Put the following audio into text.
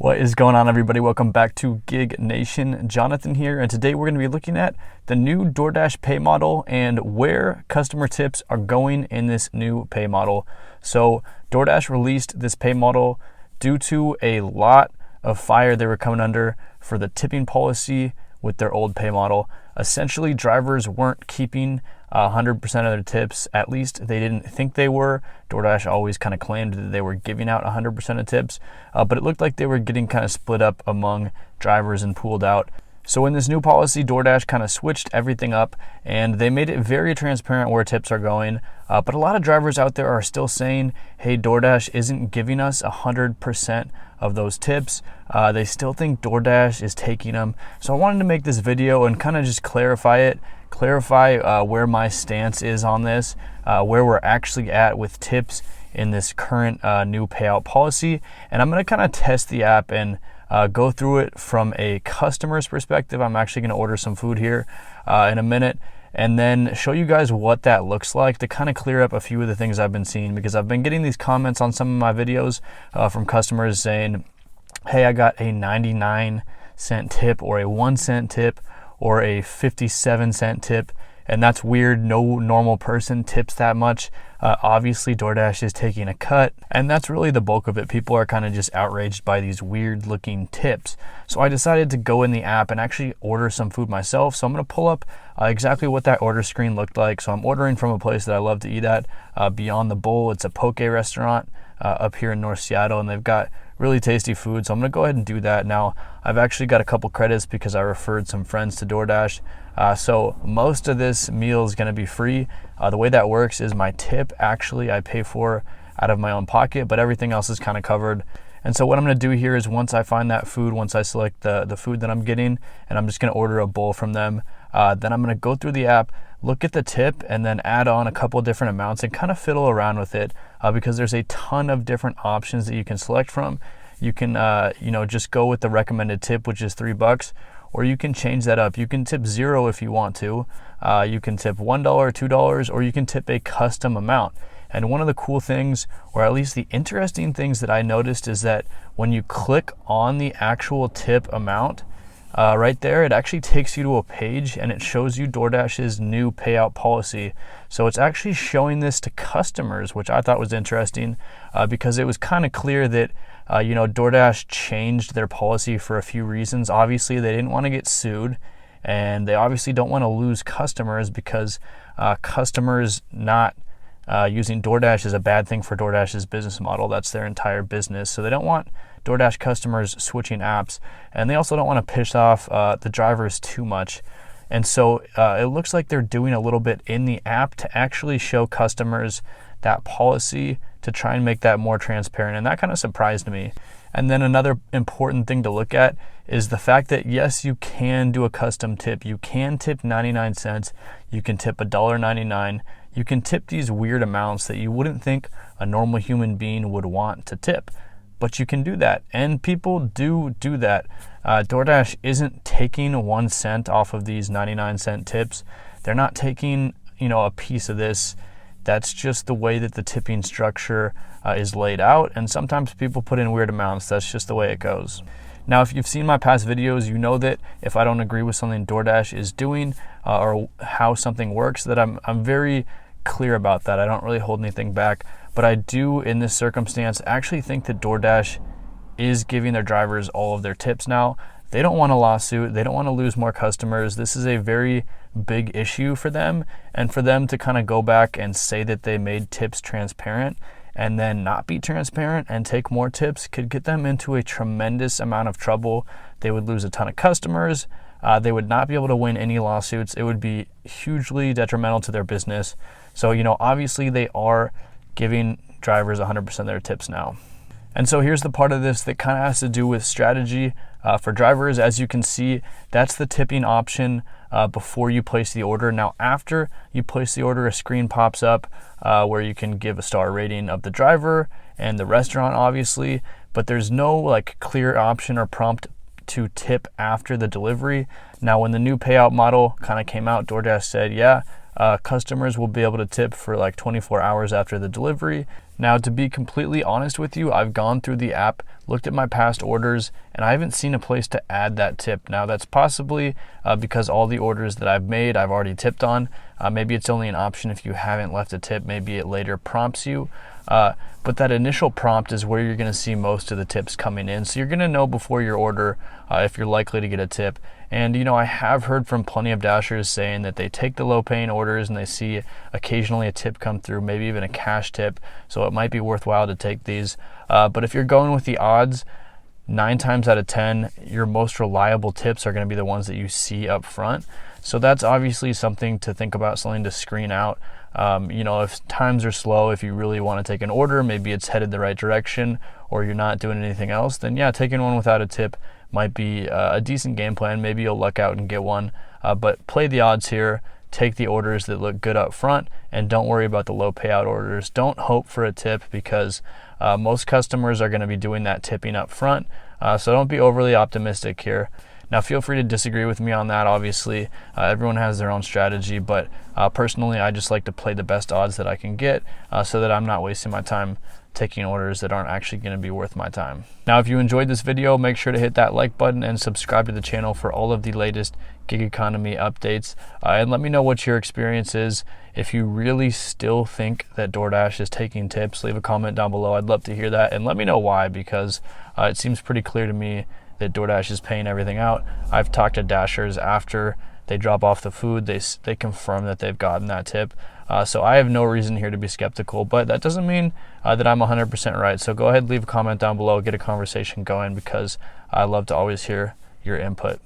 What is going on, everybody? Welcome back to Gig Nation. Jonathan here, and today we're going to be looking at the new DoorDash pay model and where customer tips are going in this new pay model. So DoorDash released this pay model due to a lot of fire they were coming under for the tipping policy with their old pay model. Essentially, drivers weren't keeping 100% of their tips. At least they didn't think they were. DoorDash always kind of claimed that they were giving out 100% of tips, but it looked like they were getting kind of split up among drivers and pooled out. So in this new policy, DoorDash kind of switched everything up and they made it very transparent where tips are going. But a lot of drivers out there are still saying, hey, DoorDash isn't giving us 100% of those tips. They still think DoorDash is taking them. So I wanted to make this video and kind of just clarify where my stance is on this, where we're actually at with tips in this current new payout policy. And I'm going to kind of test the app and go through it from a customer's perspective. I'm actually going to order some food here in a minute and then show you guys what that looks like to kind of clear up a few of the things I've been seeing, because I've been getting these comments on some of my videos from customers saying, hey, I got a 99-cent tip or a 1-cent tip or a 57-cent tip, and that's weird. No normal person tips that much. Obviously, DoorDash is taking a cut, and that's really the bulk of it. People are kind of just outraged by these weird looking tips. So I decided to go in the app and actually order some food myself. So I'm going to pull up exactly what that order screen looked like. So I'm ordering from a place that I love to eat at, Beyond the Bowl. It's a poke restaurant up here in North Seattle, and they've got really tasty food. So I'm going to go ahead and do that. Now, I've actually got a couple credits because I referred some friends to DoorDash. So most of this meal is going to be free. The way that works is my tip, actually, I pay for out of my own pocket, but everything else is kind of covered. And so what I'm going to do here is once I find that food, once I select the food that I'm getting, and I'm just going to order a bowl from them, then I'm going to go through the app, look at the tip, and then add on a couple of different amounts and kind of fiddle around with it because there's a ton of different options that you can select from. You can, just go with the recommended tip, which is $3, or you can change that up. You can tip $0 if you want to. You can tip $1, $2, or you can tip a custom amount. And one of the cool things, or at least the interesting things that I noticed, is that when you click on the actual tip amount, right there, it actually takes you to a page and it shows you DoorDash's new payout policy. So it's actually showing this to customers, which I thought was interesting because it was kind of clear that DoorDash changed their policy for a few reasons. Obviously, they didn't want to get sued, and they obviously don't want to lose customers because customers not using DoorDash is a bad thing for DoorDash's business model. That's their entire business. So they don't want DoorDash customers switching apps, and they also don't want to piss off the drivers too much. And so it looks like they're doing a little bit in the app to actually show customers that policy to try and make that more transparent, and that kind of surprised me. And then another important thing to look at is the fact that yes, you can do a custom tip. You can tip 99 cents. You can tip $1.99. You can tip these weird amounts that you wouldn't think a normal human being would want to tip. But you can do that, and people do that. DoorDash isn't taking 1 cent off of these 99-cent tips. They're not taking, a piece of this. That's just the way that the tipping structure is laid out, and sometimes people put in weird amounts. That's just the way it goes. Now, if you've seen my past videos, you know that if I don't agree with something DoorDash is doing or how something works, that I'm very clear about that. I don't really hold anything back, but I do, in this circumstance, actually think that DoorDash is giving their drivers all of their tips now. They don't want a lawsuit. They don't want to lose more customers. This is a very big issue for them, and for them to kind of go back and say that they made tips transparent and then not be transparent and take more tips could get them into a tremendous amount of trouble. They would lose a ton of customers. They would not be able to win any lawsuits. It would be hugely detrimental to their business. So, obviously they are giving drivers 100% of their tips now. And so here's the part of this that kind of has to do with strategy for drivers. As you can see, that's the tipping option before you place the order. Now, after you place the order, a screen pops up where you can give a star rating of the driver and the restaurant, obviously, but there's no clear option or prompt to tip after the delivery. Now, when the new payout model kind of came out, DoorDash said, customers will be able to tip for 24 hours after the delivery. Now, to be completely honest with you, I've gone through the app, looked at my past orders, and I haven't seen a place to add that tip. Now, that's possibly because all the orders that I've made, I've already tipped on. Maybe it's only an option if you haven't left a tip. Maybe it later prompts you. But that initial prompt is where you're going to see most of the tips coming in. So you're going to know before your order if you're likely to get a tip. And, I have heard from plenty of Dashers saying that they take the low paying orders and they see occasionally a tip come through, maybe even a cash tip. So it might be worthwhile to take these. But if you're going with the odds, 9 times out of 10, your most reliable tips are going to be the ones that you see up front. So that's obviously something to think about, something to screen out. If times are slow, if you really want to take an order, maybe it's headed the right direction or you're not doing anything else, then yeah, taking one without a tip might be a decent game plan. Maybe you'll luck out and get one, but play the odds here. Take the orders that look good up front and don't worry about the low payout orders. Don't hope for a tip because most customers are going to be doing that tipping up front. So don't be overly optimistic here. Now, feel free to disagree with me on that. Obviously, everyone has their own strategy, but personally, I just like to play the best odds that I can get so that I'm not wasting my time taking orders that aren't actually going to be worth my time. Now, if you enjoyed this video, make sure to hit that like button and subscribe to the channel for all of the latest gig economy updates. And let me know what your experience is. If you really still think that DoorDash is taking tips, leave a comment down below. I'd love to hear that. And let me know why, because it seems pretty clear to me that DoorDash is paying everything out. I've talked to Dashers after they drop off the food. They confirm that they've gotten that tip. So I have no reason here to be skeptical, but that doesn't mean that I'm 100% right. So go ahead, leave a comment down below, get a conversation going, because I love to always hear your input.